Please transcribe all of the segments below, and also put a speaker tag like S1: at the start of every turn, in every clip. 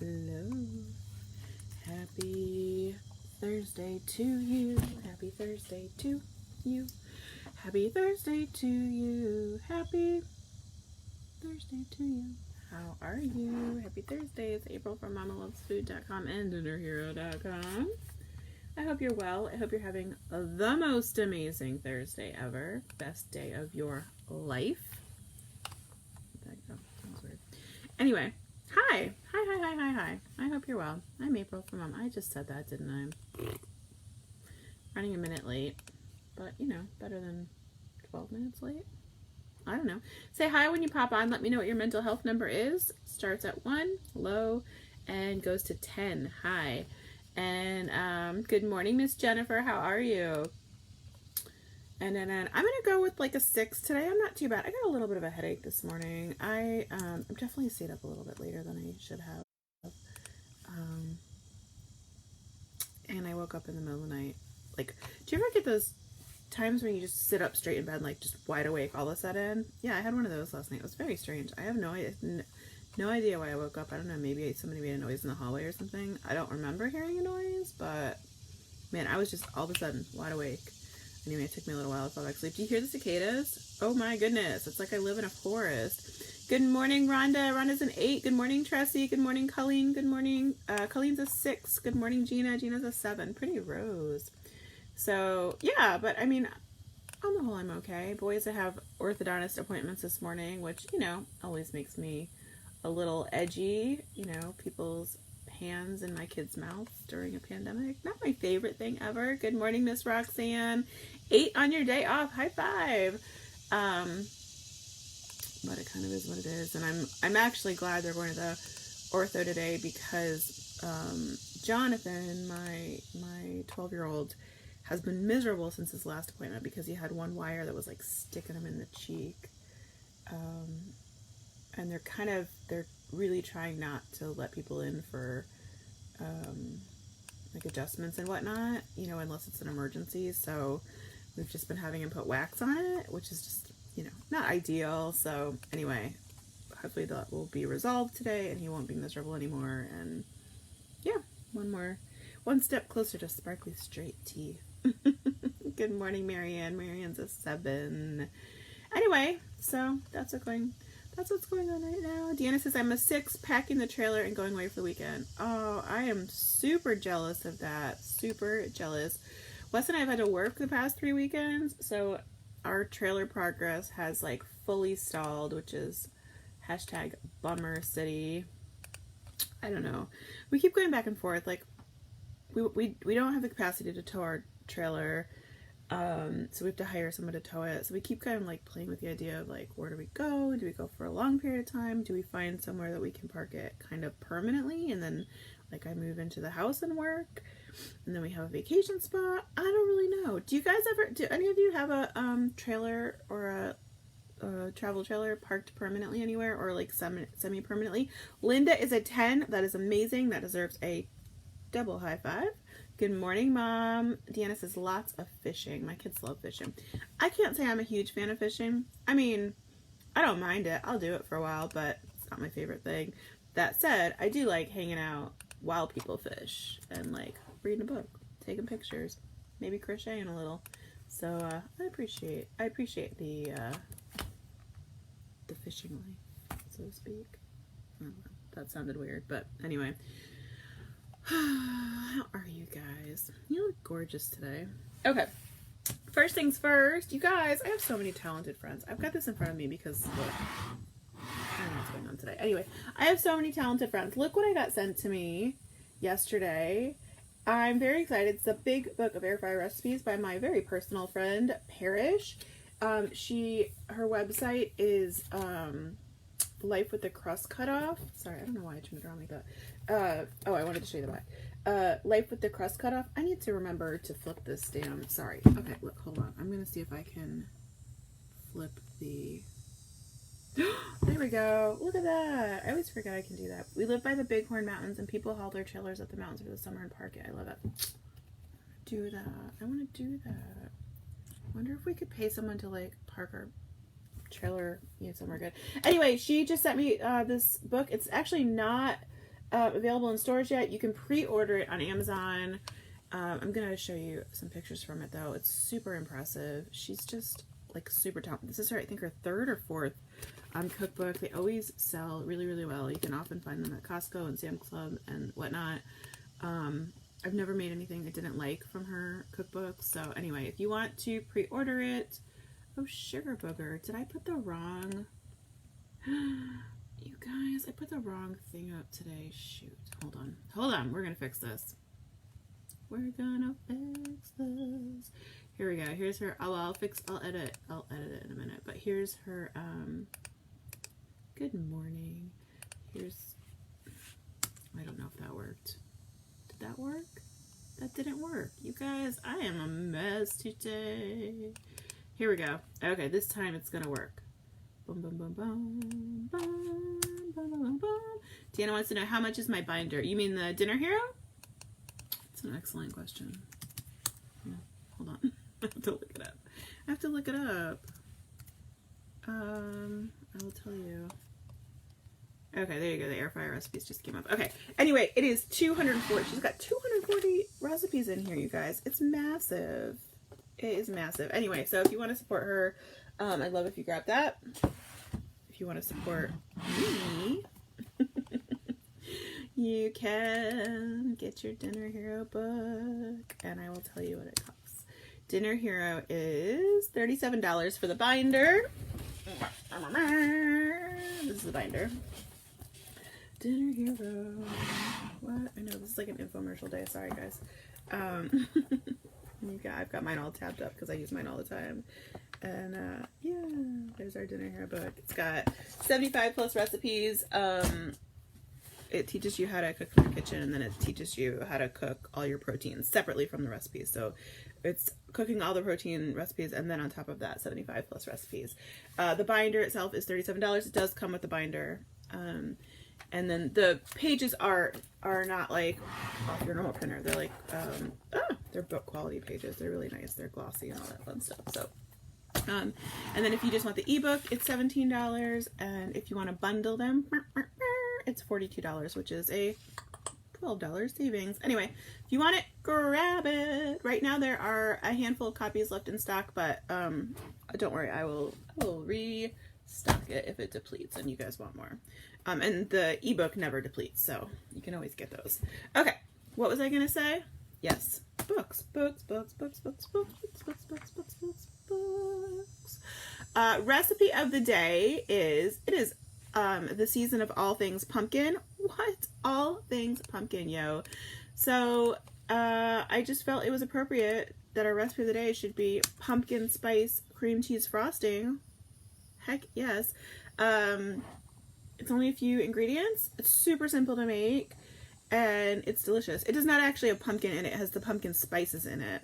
S1: Hello. Happy Thursday to you. Happy Thursday to you. Happy Thursday to you. Happy Thursday to you. How are you? Happy Thursday. It's April from MamaLovesFood.com and DinnerHero.com. I hope you're well. I hope you're having the most amazing Thursday ever. Best day of your life. That was weird. Anyway, hi. Hi. I hope you're well. I'm April from Mom. I just said that, didn't I? Running a minute late, but you know, better than 12 minutes late. I don't know. Say hi when you pop on. Let me know what your mental health number is. Starts at 1, low, and goes to 10. Hi. And good morning, Miss Jennifer. How are you? And then I'm going to go with like a 6 today. I'm not too bad. I got a little bit of a headache this morning. I'm definitely stayed up a little bit later than I should have. And I woke up in the middle of the night. Like, do you ever get those times when you just sit up straight in bed, like just wide awake all of a sudden? Yeah, I had one of those last night. It was very strange. I have no idea why I woke up. I don't know, maybe somebody made a noise in the hallway or something. I don't remember hearing a noise, but man, I was just all of a sudden wide awake. Anyway, it took me a little while to fall back to sleep. Do you hear the cicadas? Oh my goodness, it's like I live in a forest. Good morning, Rhonda. Rhonda's an 8. Good morning, Tressie. Good morning, Colleen. Good morning. Colleen's a 6. Good morning, Gina. Gina's a 7. Pretty Rose. So, yeah, but I mean, on the whole, I'm okay. Boys, I have orthodontist appointments this morning, which, you know, always makes me a little edgy. You know, people's hands in my kids' mouths during a pandemic. Not my favorite thing ever. Good morning, Miss Roxanne. 8 on your day off. High five. But it kind of is what it is. And I'm actually glad they're going to the ortho today because Jonathan, my 12-year-old, has been miserable since his last appointment because he had one wire that was like sticking him in the cheek. And they're really trying not to let people in for like adjustments and whatnot, you know, unless it's an emergency. So we've just been having him put wax on it, which is just, you know, not ideal. So anyway, hopefully that will be resolved today and he won't be miserable anymore. And yeah, one step closer to sparkly straight tea. Good morning, Marianne. Marianne's a 7. Anyway, so that's what's going on right now. Deanna says, I'm a 6, packing the trailer and going away for the weekend. Oh, I am super jealous of that. Super jealous. Wes and I have had to work the past 3 weekends, so our trailer progress has like fully stalled, which is hashtag bummer city. I don't know. We keep going back and forth. Like, we don't have the capacity to tow our trailer. So we have to hire someone to tow it. So we keep kind of like playing with the idea of like, where do we go? Do we go for a long period of time? Do we find somewhere that we can park it kind of permanently? And then like I move into the house and work, and then we have a vacation spot. I don't really know. Do any of you have a trailer or a travel trailer parked permanently anywhere, or like semi-permanently? Linda is a 10. That is amazing. That deserves a double high five. Good morning, Mom. Deanna says lots of fishing. My kids love fishing. I can't say I'm a huge fan of fishing. I mean, I don't mind it. I'll do it for a while, but it's not my favorite thing. That said, I do like hanging out while people fish and like reading a book, taking pictures, maybe crocheting a little. So I appreciate the fishing life, so to speak. I don't know. That sounded weird, but anyway. How are you guys? You look gorgeous today. Okay. First things first, you guys, I have so many talented friends. I've got this in front of me because look, I don't know what's going on today. Anyway, I have so many talented friends. Look what I got sent to me yesterday. I'm very excited. It's a big book of air fryer recipes by my very personal friend, Parrish. Her website is Life with the Crust cut off. Sorry, I don't know why I turned it around like that. I wanted to show you the back. Life with the Crust cut off. I need to remember to flip this damn. Sorry. Okay, look, hold on. I'm gonna see if I can flip the. There we go. Look at that. I always forget I can do that. We live by the Bighorn Mountains, and people haul their trailers at the mountains for the summer and park it. I love it. Do that. I want to do that. Wonder if we could pay someone to like park our trailer, you know, somewhere good. Anyway, she just sent me this book. It's actually not available in stores yet. You can pre-order it on Amazon. I'm going to show you some pictures from it, though. It's super impressive. She's just, like, super talented. This is her, I think, her third or fourth cookbook. They always sell really, really well. You can often find them at Costco and Sam's Club and whatnot. I've never made anything I didn't like from her cookbook. So anyway, if you want to pre-order it, oh, sugar booger. Did I put the wrong, you guys, I put the wrong thing up today. Shoot, hold on. We're going to fix this. We're gonna fix this. Here we go. Here's her, I'll edit it in a minute, but here's her, good morning. Here's, I don't know if that worked. Did that work? That didn't work. You guys, I am a mess today. Here we go. Okay, this time it's gonna work. Boom, boom, boom, boom, boom, boom, boom, boom, boom. Deanna wants to know, how much is my binder? You mean the Dinner Hero? That's an excellent question. Hold on. I have to look it up. I will tell you. Okay, there you go. The air fryer recipes just came up. Okay. Anyway, it is 240. She's got 240 recipes in here, you guys. It's massive. It is massive. Anyway, so if you want to support her, I'd love if you grab that. If you want to support me, you can get your Dinner Hero book, and I will tell you what it costs. Dinner Hero is $37 for the binder. This is the binder. Dinner Hero. What? I know this is like an infomercial day. Sorry, guys. I've got mine all tabbed up because I use mine all the time. And yeah, there's our Dinner Hero book. It's got 75 plus recipes. It teaches you how to cook in the kitchen, and then it teaches you how to cook all your proteins separately from the recipes. So it's cooking all the protein recipes, and then on top of that, 75 plus recipes. The binder itself is $37. It does come with the binder. And then the pages are not like off your normal printer. They're like, they're book quality pages. They're really nice. They're glossy and all that fun stuff. So, and then if you just want the ebook, it's $17. And if you want to bundle them, it's $42, which is a $12 savings. Anyway, if you want it, grab it. Right now there are a handful of copies left in stock, but don't worry, I will restock it if it depletes and you guys want more. And the ebook never depletes, so you can always get those. Okay, what was I gonna say? Yes, books. Recipe of the day is, it is the season of all things pumpkin. What? All things pumpkin, yo. So I just felt it was appropriate that our recipe of the day should be pumpkin spice cream cheese frosting. Heck yes. It's only a few ingredients. It's super simple to make, and it's delicious. It does not actually have pumpkin in it. It has the pumpkin spices in it.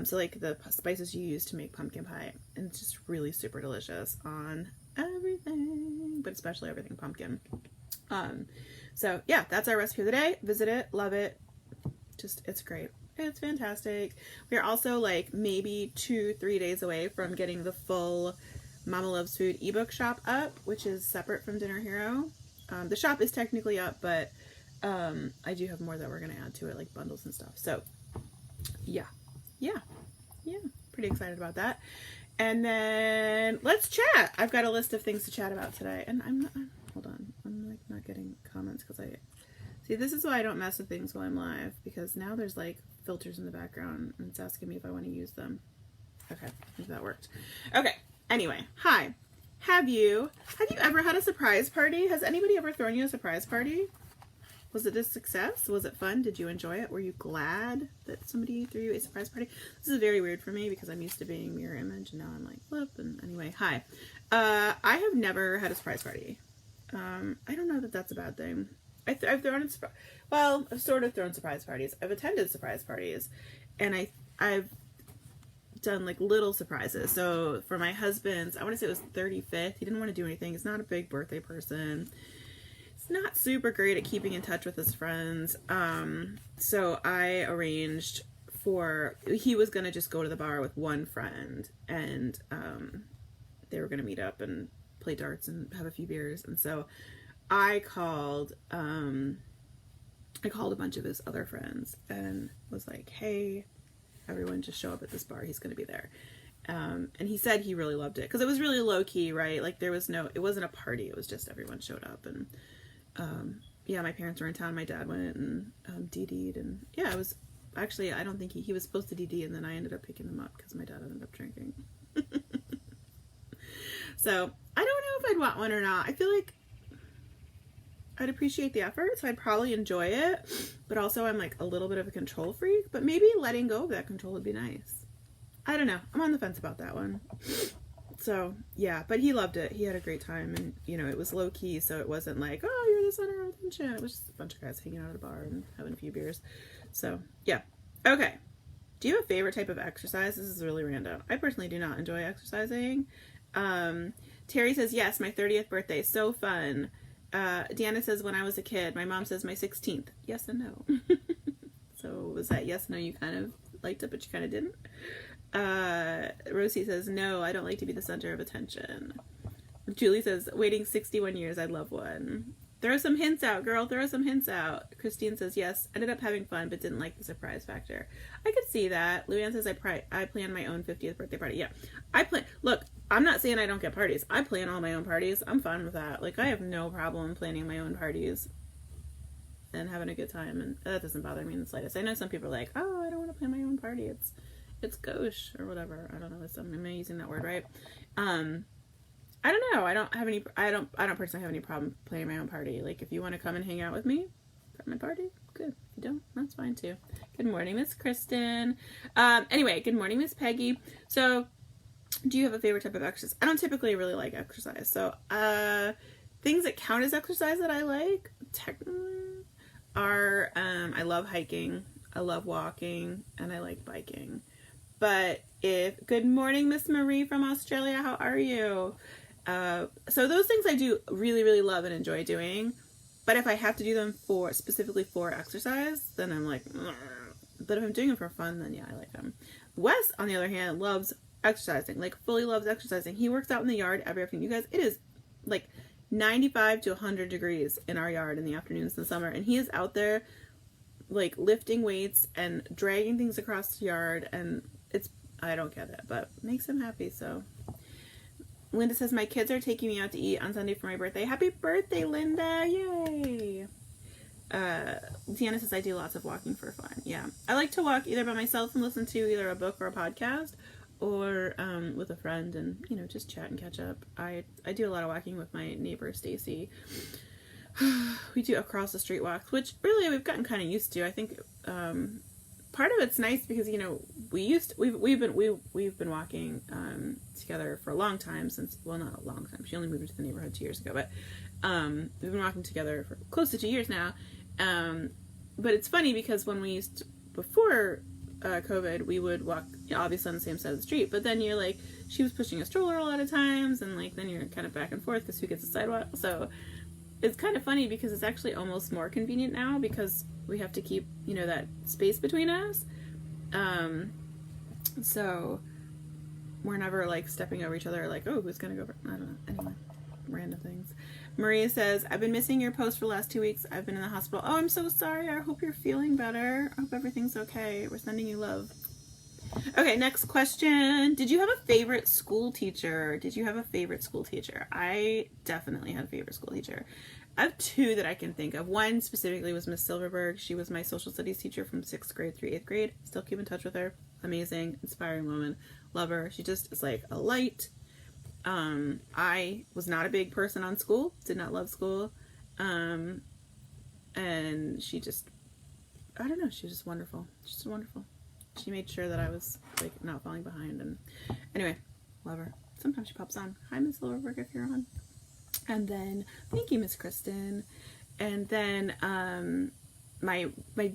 S1: So like the spices you use to make pumpkin pie. And it's just really super delicious on everything, but especially everything pumpkin. So yeah, that's our recipe of the day. Visit it. Love it. Just, it's great. It's fantastic. We're also like maybe 2-3 days away from getting the full Mama Loves Food ebook shop up, which is separate from Dinner Hero. The shop is technically up, but I do have more that we're going to add to it, like bundles and stuff. So yeah, pretty excited about that. And then let's chat. I've got a list of things to chat about today, and hold on, I'm like not getting comments because see, this is why I don't mess with things while I'm live, because now there's like filters in the background and it's asking me if I want to use them. Okay, if that worked. Okay. Anyway, hi. Have you ever had a surprise party? Has anybody ever thrown you a surprise party? Was it a success? Was it fun? Did you enjoy it? Were you glad that somebody threw you a surprise party? This is very weird for me because I'm used to being mirror image, and now I'm like, flip. And anyway, hi. I have never had a surprise party. I don't know that that's a bad thing. I've sort of thrown surprise parties. I've attended surprise parties, and I've done like little surprises. So for my husband's, I want to say it was 35th. He didn't want to do anything. He's not a big birthday person. He's not super great at keeping in touch with his friends. So I arranged he was going to just go to the bar with one friend, and they were going to meet up and play darts and have a few beers. And so I called I called a bunch of his other friends and was like, hey, everyone just show up at this bar. He's going to be there. And he said he really loved it because it was really low key, right? Like it wasn't a party. It was just everyone showed up. And yeah, my parents were in town. My dad went and DD'd. And yeah, it was actually, I don't think he was supposed to DD. And then I ended up picking him up because my dad ended up drinking. So I don't know if I'd want one or not. I feel like I'd appreciate the effort, so I'd probably enjoy it, but also I'm like a little bit of a control freak, but maybe letting go of that control would be nice. I don't know. I'm on the fence about that one. So yeah, but he loved it. He had a great time, and you know, it was low key, so it wasn't like, oh, you're the center of attention. It was just a bunch of guys hanging out at a bar and having a few beers. So yeah. Okay. Do you have a favorite type of exercise? This is really random. I personally do not enjoy exercising. Terry says, yes, my 30th birthday. So fun. Deanna says, when I was a kid. My mom says my 16th. Yes and no. So was that yes, no, you kind of liked it, but you kind of didn't? Rosie says, no, I don't like to be the center of attention. Julie says, waiting 61 years, I'd love one. Throw some hints out, girl. Throw some hints out. Christine says, yes, ended up having fun, but didn't like the surprise factor. I could see that. Luann says, I plan my own 50th birthday party. Yeah, look, I'm not saying I don't get parties. I plan all my own parties. I'm fine with that. Like, I have no problem planning my own parties and having a good time, and that doesn't bother me in the slightest. I know some people are like, oh, I don't want to plan my own party. It's gauche or whatever. I don't know. Am I using that word right? I don't know. I don't personally have any problem planning my own party. Like, if you want to come and hang out with me at my party, good. If you don't, that's fine too. Good morning, Miss Kristen. Anyway, good morning, Miss Peggy. So, do you have a favorite type of exercise? I don't typically really like exercise. So, things that count as exercise that I like, technically, are, I love hiking, I love walking, and I like biking. But good morning, Miss Marie from Australia. How are you? So those things I do really, really love and enjoy doing. But if I have to do them specifically for exercise, then I'm like, ugh. But if I'm doing them for fun, then yeah, I like them. Wes, on the other hand, loves exercising, like fully loves exercising. He works out in the yard every afternoon. You guys, it is like 95 to 100 degrees in our yard in the afternoons in the summer. And he is out there like lifting weights and dragging things across the yard. And I don't get it, but it makes him happy. So Linda says, my kids are taking me out to eat on Sunday for my birthday. Happy birthday, Linda. Yay. Deanna says, I do lots of walking for fun. Yeah. I like to walk either by myself and listen to either a book or a podcast, or with a friend and, you know, just chat and catch up. I do a lot of walking with my neighbor, Stacy. We do across the street walks, which really we've gotten kind of used to. I think part of it's nice because, you know, we've been walking together for a long time well, not a long time. She only moved into the neighborhood 2 years ago, but we've been walking together for close to 2 years now. But it's funny because when before COVID, we would walk obviously on the same side of the street, but then you're like, she was pushing a stroller a lot of times, and like then you're kind of back and forth because who gets the sidewalk. So it's kind of funny because it's actually almost more convenient now because we have to keep, you know, that space between us. So we're never like stepping over each other like, oh, who's gonna go over? I don't know. Anyway, random things. Maria says, I've been missing your post for the last 2 weeks. I've been in the hospital. Oh, I'm so sorry. I hope you're feeling better. I hope everything's okay. We're sending you love. Okay, next question. Did you have a favorite school teacher? I definitely had a favorite school teacher. I have two that I can think of. One specifically was Miss Silverberg. She was my social studies teacher from 6th grade through 8th grade. Still keep in touch with her. Amazing, inspiring woman. Love her. She just is like a light. I was not a big person on school. Did not love school. And she just, I don't know, she was just wonderful. She's wonderful. She made sure that I was like not falling behind. And anyway, love her. Sometimes she pops on. Hi, Miss Silverberg, if you're on. And then, thank you, Miss Kristen. And then, my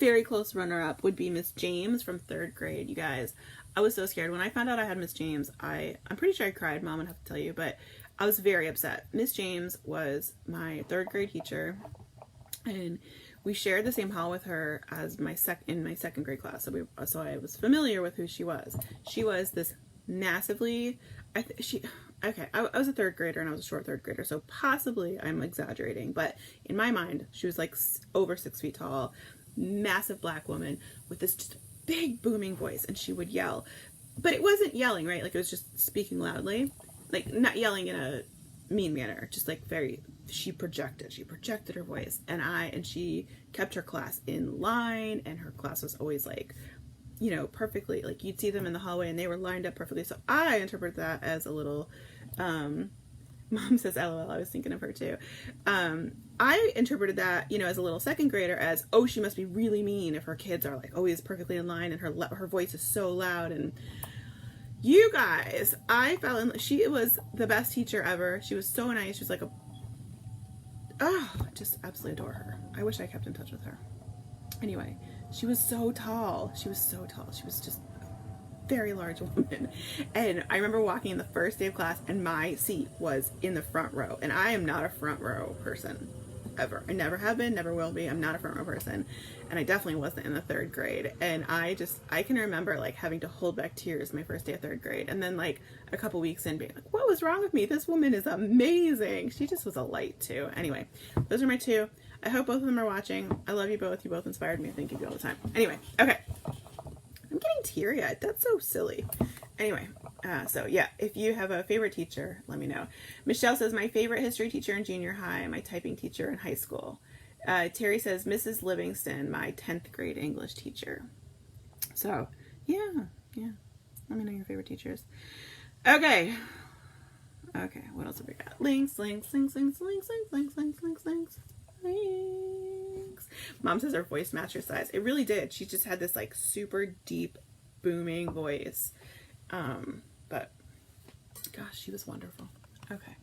S1: very close runner-up would be Miss James from 3rd grade. You guys, I was so scared. When I found out I had Miss James, I'm pretty sure I cried. Mom would have to tell you, but I was very upset. Miss James was my 3rd grade teacher, and we shared the same hall with her as in my 2nd grade class. So I was familiar with who she was. She was this massively. Okay, I was a third grader and I was a short third grader, so possibly I'm exaggerating, but in my mind, she was like over 6 feet tall, massive black woman with this just big booming voice, and she would yell, but it wasn't yelling, right? Like, it was just speaking loudly, like not yelling in a mean manner, just like she projected her voice, and she kept her class in line, and her class was always like, you know, perfectly, like you'd see them in the hallway and they were lined up perfectly. So I interpret that as a little, Mom says LOL, I was thinking of her too. I interpreted that, you know, as a little second grader as, oh, she must be really mean if her kids are like always perfectly in line and her voice is so loud. And you guys, she was the best teacher ever. She was so nice. She was like I just absolutely adore her. I wish I kept in touch with her. Anyway, she was so tall. She was just a very large woman. And I remember walking in the first day of class and my seat was in the front row. And I am not a front row person ever. I never have been, never will be. I'm not a front row person. And I definitely wasn't in the third grade. And I can remember like having to hold back tears my first day of third grade. And then like a couple weeks in being like, what was wrong with me? This woman is amazing. She just was a light too. Anyway, those are my two. I hope both of them are watching. I love you both. You both inspired me. I think of you all the time. Anyway, okay. I'm getting teary-eyed. That's so silly. Anyway, so yeah, if you have a favorite teacher, let me know. Michelle says, my favorite history teacher in junior high, my typing teacher in high school. Terry says, Mrs. Livingston, my 10th grade English teacher. So, yeah. Let me know your favorite teachers. Okay, what else have we got? Links. Mom says her voice matched her size. It really did. She just had this like super deep, booming voice. But gosh, she was wonderful. Okay.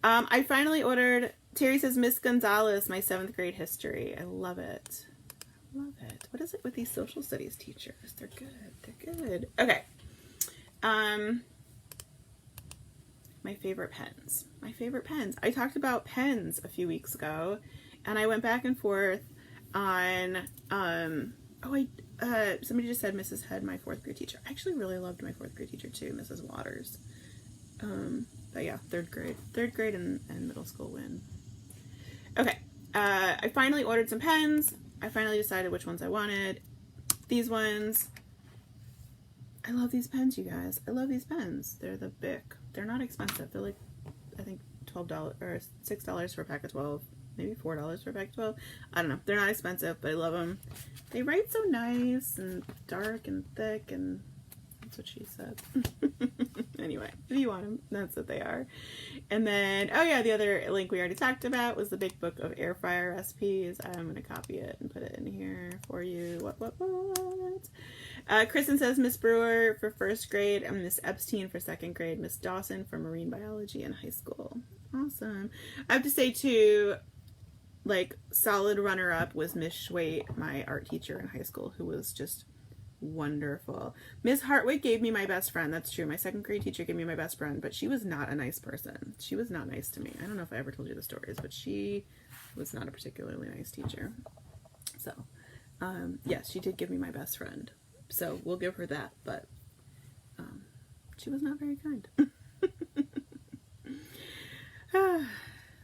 S1: I finally ordered, Terry says, Miss Gonzalez, my 7th grade history. I love it. What is it with these social studies teachers? They're good. Okay. My favorite pens. I talked about pens a few weeks ago, and I went back and forth on, somebody just said Mrs. Head, my 4th grade teacher. I actually really loved my 4th grade teacher too, Mrs. Waters. But yeah, 3rd grade and middle school win. Okay. I finally ordered some pens. I finally decided which ones I wanted. These ones. I love these pens, you guys. I love these pens. They're the Bic. They're not expensive. They're like, I think $12 or $6 for a pack of 12. Maybe $4 for a pack of 12. I don't know. They're not expensive, but I love them. They write so nice and dark and thick, and that's what she said. Anyway, if you want them, that's what they are. And then, oh yeah, the other link we already talked about was the big book of air fryer recipes. I'm going to copy it and put it in here for you. What? Kristen says Miss Brewer for 1st grade and Miss Epstein for 2nd grade, Miss Dawson for marine biology in high school. Awesome. I have to say too, like, solid runner-up was Miss Schwait, my art teacher in high school, who was just wonderful. Miss Hartwig gave me my best friend. That's true. My 2nd grade teacher gave me my best friend, but she was not a nice person. She was not nice to me. I don't know if I ever told you the stories, but she was not a particularly nice teacher. So, yes, she did give me my best friend. So we'll give her that, but she was not very kind.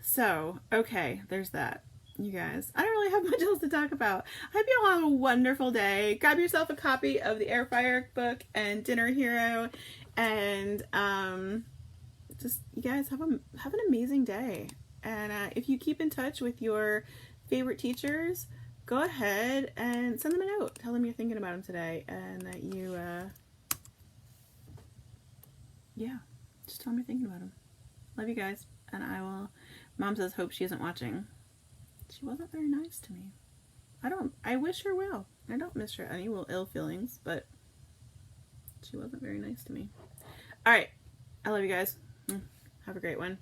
S1: So, okay, there's that. You guys, I don't really have much else to talk about. I hope you all have a wonderful day. Grab yourself a copy of the Air Fryer book and Dinner Hero, and just, you guys have an amazing day. And if you keep in touch with your favorite teachers, go ahead and send them a note. Tell them you're thinking about them today, and that you, yeah, just tell them you're thinking about them. Love you guys, and I will. Mom says, hope she isn't watching. She wasn't very nice to me. I wish her well. I don't miss her any ill feelings, but she wasn't very nice to me. All right. I love you guys. Have a great one.